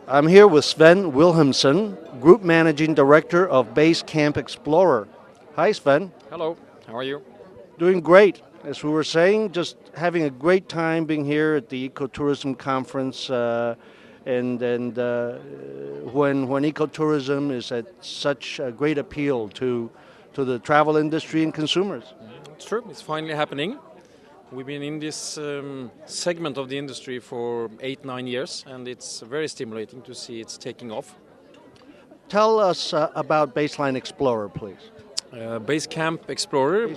I'm here with SVEIN WILHELMSEN, Group Managing Director of Basecamp Explorer. Hi, Sven. Hello, how are you? Doing great. As we were saying, just having a great time being here at the Ecotourism Conference, and when ecotourism is at such a great appeal to the travel industry and consumers. It's true, it's finally happening. We've been in this segment of the industry for 8-9 years, and it's very stimulating to see it's taking off. Tell us about Baseline Explorer, please. Basecamp Explorer.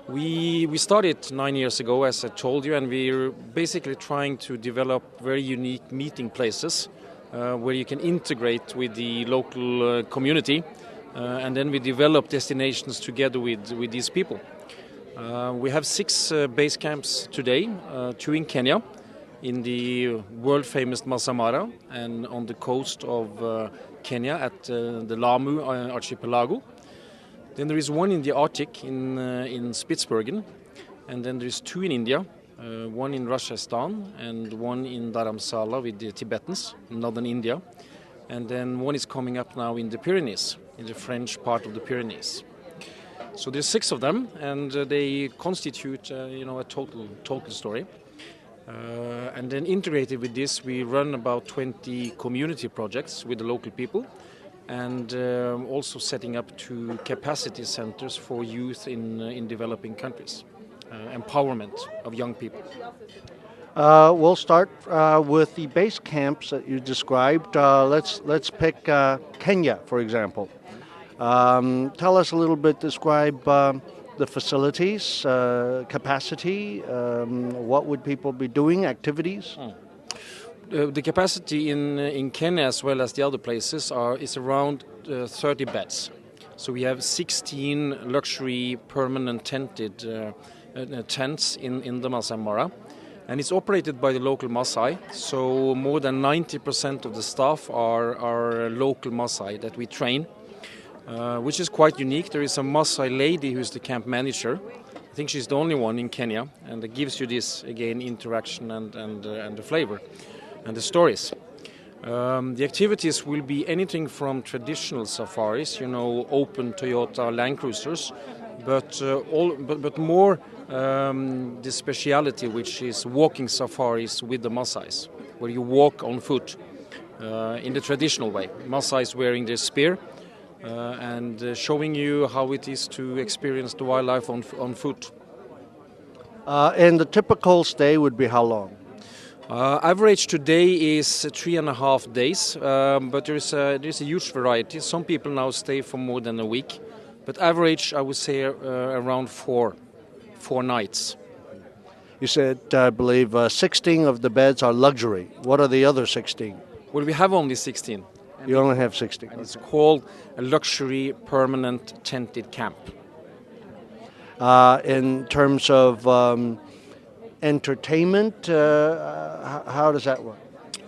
We started 9 years ago, as I told you, and we're basically trying to develop very unique meeting places where you can integrate with the local community, and then we develop destinations together with these people. We have 6 base camps today, 2 in Kenya, in the world-famous Masai Mara, and on the coast of Kenya at the Lamu archipelago. Then there is 1 in the Arctic in Spitsbergen, and then there is 2 in India, 1 in Rajasthan and 1 in Dharamsala with the Tibetans in northern India, and then 1 is coming up now in the Pyrenees, in the French part of the Pyrenees. So there's 6 of them, and they constitute a total story. And then integrated with this, we run about 20 community projects with the local people, and also setting up 2 capacity centers for youth in developing countries, empowerment of young people. We'll start with the base camps that you described. Let's pick Kenya, for example. Tell us a little bit, describe the facilities, capacity, what would people be doing, activities? The capacity in Kenya, as well as the other places, is around 30 beds. So we have 16 luxury permanent tented tents in the Masai Mara, and it's operated by the local Masai. So more than 90% of the staff are local Masai that we train, which is quite unique. There is a Masai lady who's the camp manager. I think she's the only one in Kenya, and it gives you this, again, interaction and the flavor and the stories. The activities will be anything from traditional safaris, open Toyota Land Cruisers, but more the speciality, which is walking safaris with the Masais, where you walk on foot in the traditional way. Masais wearing their spear and showing you how it is to experience the wildlife on foot. And the typical stay would be how long? Average today is 3.5 days, but there's a huge variety. Some people now stay for more than a week, but average, I would say, around 4 nights. You said, I believe, 16 of the beds are luxury. What are the other 16? Well, we have only 16. You only have 16. And it's called a luxury permanent tented camp. In terms of entertainment, how does that work?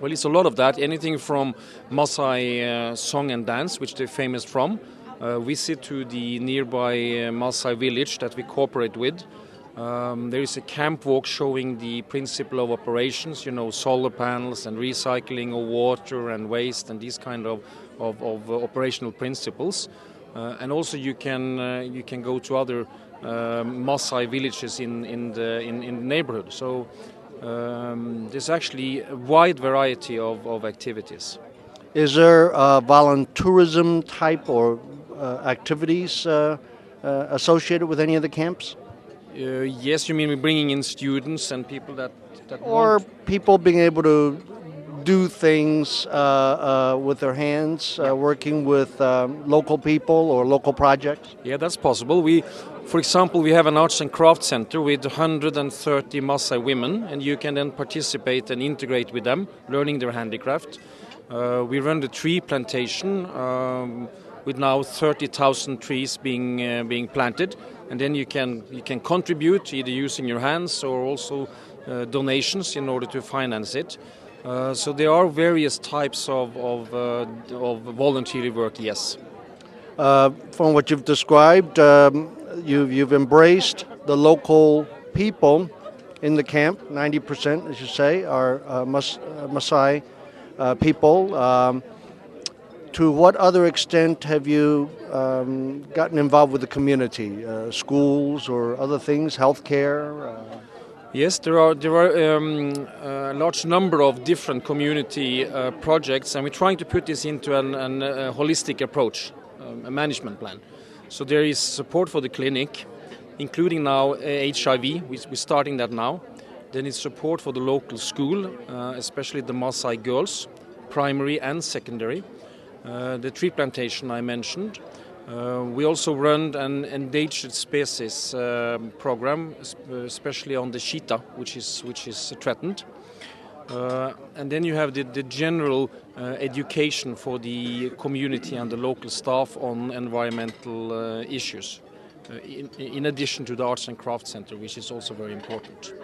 Well, it's a lot of that. Anything from Maasai song and dance, which they're famous from. Visit to the nearby Maasai village that we cooperate with. There is a camp walk showing the principle of operations, solar panels and recycling of water and waste and these kind of operational principles. And also you can go to other Maasai villages in the neighborhood. So there's actually a wide variety of activities. Is there voluntourism type or activities associated with any of the camps? Yes, you mean we're bringing in students and people that or people being able to do things with their hands, working with local people or local projects? Yeah, that's possible. For example, we have an arts and crafts center with 130 Maasai women, and you can then participate and integrate with them, learning their handicraft. We run the tree plantation with now 30,000 trees being planted, and then you can contribute either using your hands or also donations in order to finance it. So there are various types of voluntary work, yes. From what you've described, you've embraced the local people in the camp. 90%, as you say, are Maasai people. To what other extent have you gotten involved with the community, schools or other things, healthcare? Yes, there are a large number of different community projects, and we're trying to put this into a holistic approach, a management plan. So there is support for the clinic, including now HIV. We're starting that now. Then it's support for the local school, especially the Maasai girls, primary and secondary. The tree plantation I mentioned. We also run an endangered species program, especially on the cheetah, which is threatened. And then you have the general education for the community and the local staff on environmental issues, in addition to the Arts and Crafts Center, which is also very important.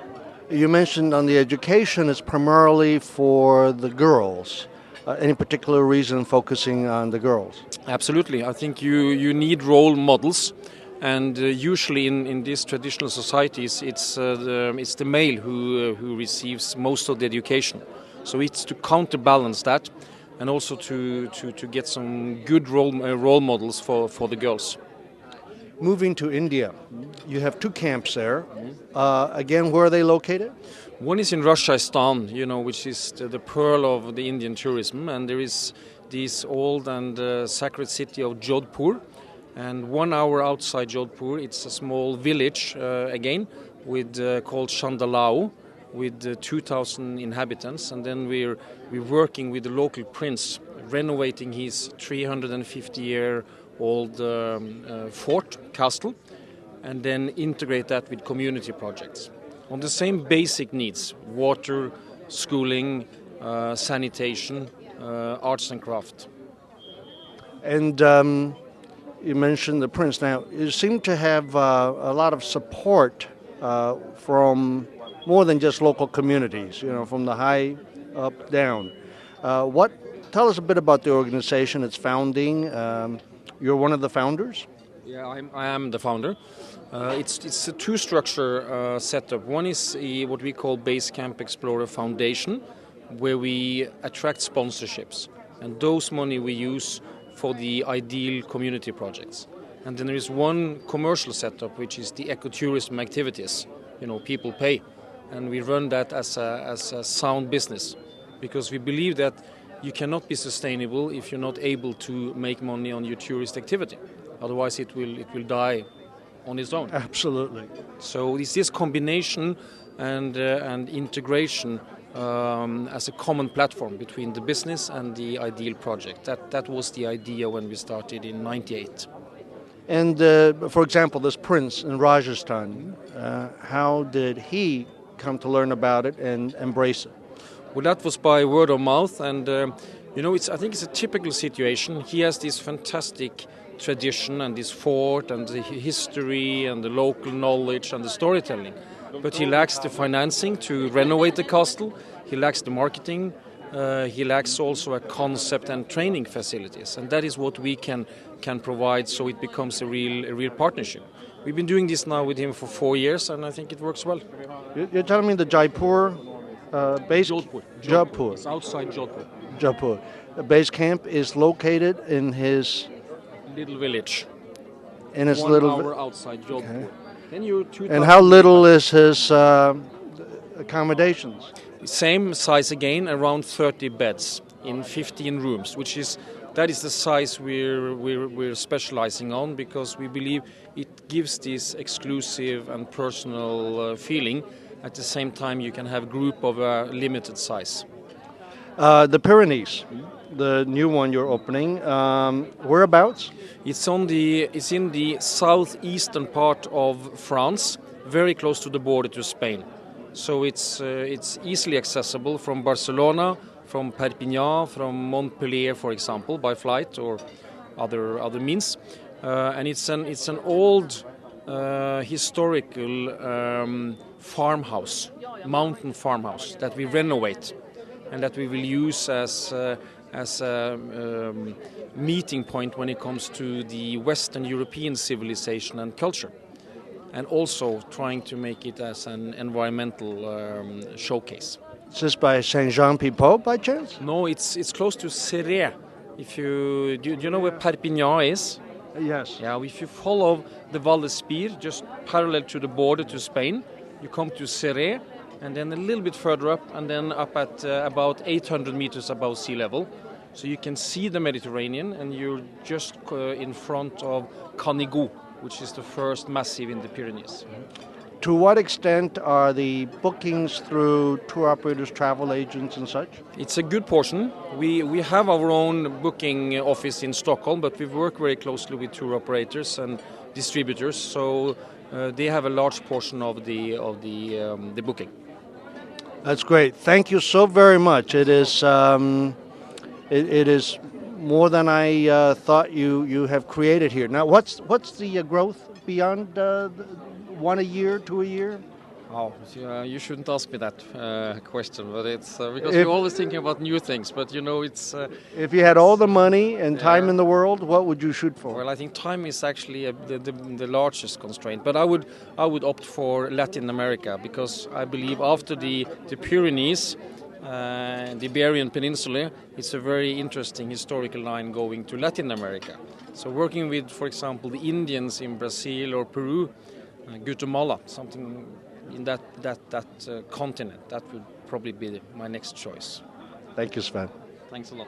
You mentioned on the education, it's primarily for the girls. Any particular reason focusing on the girls? Absolutely. I think you need role models, and usually in these traditional societies, it's the male who receives most of the education. So it's to counterbalance that, and also to get some good role models for the girls. Moving to India, you have 2 camps there. Again, where are they located? One is in Rajasthan, which is the pearl of the Indian tourism, and there is this old and sacred city of Jodhpur. And 1 hour outside Jodhpur, it's a small village again, called Chandalao, with 2,000 inhabitants. And then we're working with the local prince, renovating his 350-year-old fort, castle, and then integrate that with community projects. On the same basic needs: water, schooling, sanitation, arts and craft. And you mentioned the prince. Now, you seem to have a lot of support from more than just local communities, from the high up down. Tell us a bit about the organization, its founding. You're one of the founders? Yeah, I am the founder. It's a 2-structure setup. One is what we call Basecamp Explorer Foundation, where we attract sponsorships, and those money we use for the ideal community projects. And then there is one commercial setup, which is the ecotourism activities. People pay, and we run that as a sound business, because we believe that you cannot be sustainable if you're not able to make money on your tourist activity. Otherwise, it will die on its own. Absolutely. So it's this combination and integration as a common platform between the business and the ideal project. That was the idea when we started in '98. And for example, this prince in Rajasthan, how did he come to learn about it and embrace it? Well, that was by word of mouth, and I think it's a typical situation. He has this fantastic tradition and this fort and the history and the local knowledge and the storytelling, but he lacks the financing to renovate the castle. He lacks the marketing. He lacks also a concept and training facilities, and that is what we can provide. So it becomes a real partnership. We've been doing this now with him for 4 years, and I think it works well. You're telling me the Jaipur base? Jodhpur. It's outside Jodhpur. Jaipur. The base camp is located in his little village. In his 1 little hour outside Jodhpur. Okay. And how little is his accommodations? Same size again, around 30 beds in 15 rooms, that is the size we're specializing on, because we believe it gives this exclusive and personal feeling. At the same time, you can have a group of a limited size. The Pyrenees, the new one you're opening, whereabouts? It's in the southeastern part of France, very close to the border to Spain. So it's easily accessible from Barcelona, from Perpignan, from Montpellier, for example, by flight or other means. And it's an old historical farmhouse, mountain farmhouse, that we renovate and that we will use as a meeting point when it comes to the Western European civilization and culture, and also trying to make it as an environmental showcase. Is this by Saint-Jean-Pied-Port by chance? No, it's close to Serres. If you do you know where Perpignan is? Yes. Yeah, if you follow the Val d'Espir, just parallel to the border to Spain, you come to Serres, and then a little bit further up, and then up at about 800 meters above sea level. So you can see the Mediterranean, and you're just in front of Canigou, which is the first massive in the Pyrenees. To what extent are the bookings through tour operators, travel agents, and such? It's a good portion. We have our own booking office in Stockholm, but we work very closely with tour operators and distributors, so they have a large portion of the booking. That's great. Thank you so very much. It is it is more than I thought you have created here. Now, what's the growth beyond 1 a year, 2 a year? Oh, you shouldn't ask me that question, but it's because we're always thinking about new things. But you know, it's if you had all the money and time in the world, what would you shoot for? well, I think time is actually the largest constraint. But I would opt for Latin America, because I believe after the Pyrenees, the Iberian Peninsula, it's a very interesting historical line going to Latin America. So working with, for example, the Indians in Brazil or Peru, Guatemala, something in that continent, that would probably be my next choice. Thank you, Sven. Thanks a lot.